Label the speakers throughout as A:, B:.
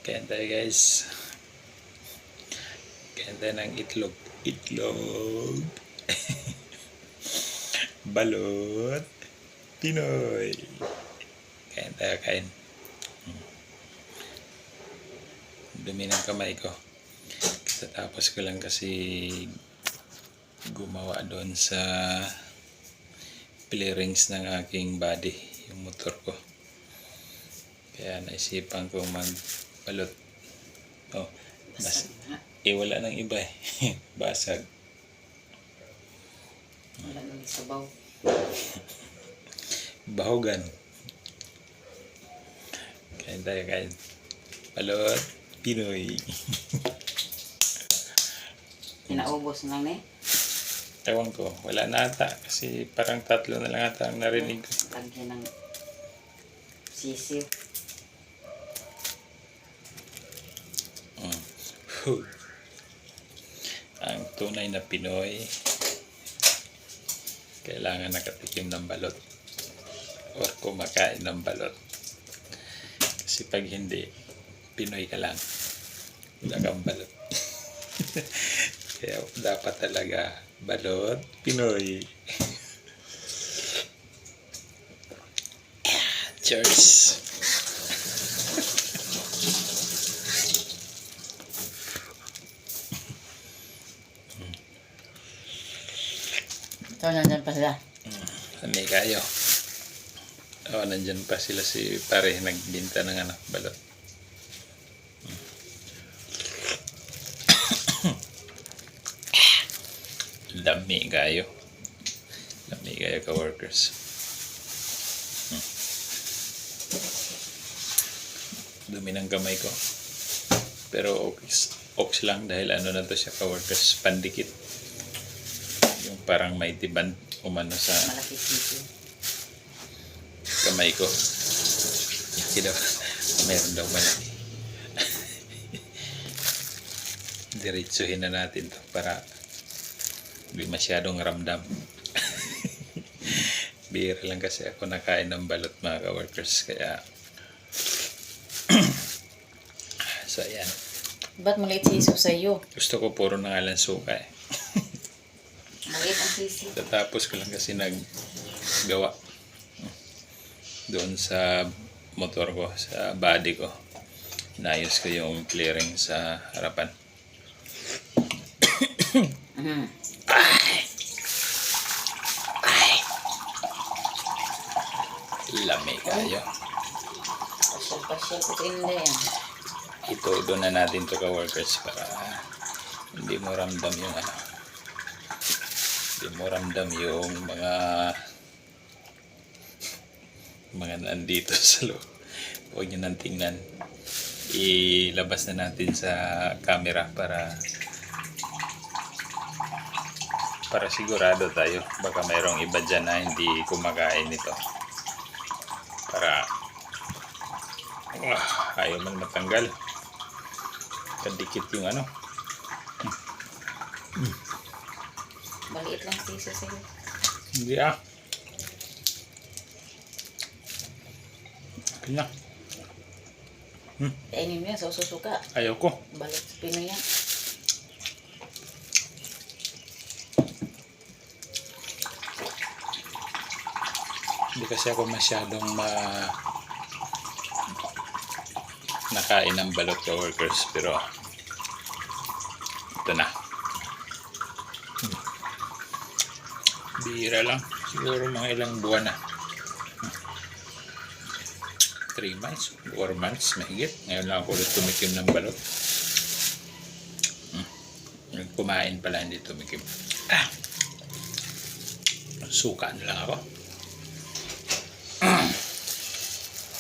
A: Kain tayo guys. Kain tayo ng itlog. Itlog. Balot. Pinoy. Kain tayo, kain. Dumi ng kamay ko. Tapos ko lang kasi gumawa doon sa clearings ng aking body, yung motor ko. Kaya naisipan kong magbalot. Oh, wala nang iba eh. Basag.
B: Wala nang sabaw.
A: Bahogan. Kain tayo, kain. Balot Pinoy.
B: Kinaubos na eh.
A: Ewan ko, wala na ata. Kasi parang 3 na lang ata ang narinig ko.
B: Lagyan ng sisiw.
A: Ang tunay na Pinoy kailangan nakatikim ng balot or kumakain ng balot. Kasi pag hindi, Pinoy ka lang, wala kang balot. Kaya dapat talaga balot Pinoy. Cheers.
B: So, nandyan pa sila.
A: May kayo. Oh, nandyan pa sila si pare nagbinta ng balot. Dami kayo. Dami kayo ka-workers. Dumi ng kamay ko. Pero ox lang dahil ano na to siya ka-workers. Pandikit. Yung parang may tiban umano sa
B: Malaki sisiw.
A: kamay ko. Hindi daw. Meron daw malaki. Diretsuhin na natin to para hindi masyadong ramdam. Bihira lang kasi ako nakain ng balot mga ka-workers. Kaya so ayan.
B: Ba't maliit sisiw sa iyo?
A: Gusto ko puro nangalan suka eh.
B: Maliit ang sisiw.
A: Tatapos ko lang kasi naggawa doon sa motor ko, sa body ko. Inayos ko yung clearing sa harapan. Lamig kayo.
B: Pasyal-pasyal ko tinda yan.
A: Ito, doon na natin to ka-workers para hindi mo ramdam yung hindi mo ramdam yung mga nandito sa loob. Huwag nyo nang tingnan. Ilabas na natin sa camera para sigurado tayo. Baka mayroong iba dyan na hindi kumakain nito. Para ayaw man matanggal. Kadikit yung
B: Maliit lang sisiw sa iyo.
A: Hindi Kanya.
B: Kainin mo yan sa susuka.
A: Ayaw ko.
B: Balot sa Pinoy yan.
A: Hindi kasi ako masyadong nakain ng balot ka workers, pero ito na. Bihira lang. Siguro mga ilang buwan na. 3 months, 4 months, mahigit. Ngayon lang ako ulit tumikim ng balot. Kumain pala, hindi tumikim. Suka na lang ako.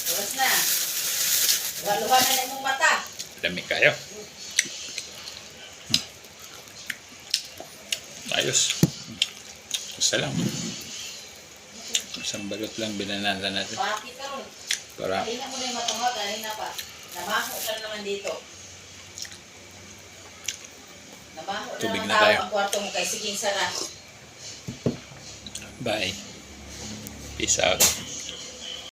B: Tuwas na. Luha na lang mong mata.
A: Dami kayo. Ayos. Isa lang. Isang balot lang binanata natin.
B: Bakit ka ron?
A: Para
B: Kanina mo na yung mata mo, kanina pa. Namaho ka naman dito. Namaho na
A: Tubig
B: naman
A: na
B: tao
A: tayo.
B: ang kwarto mo kay Siging Sara.
A: bye. Peace out.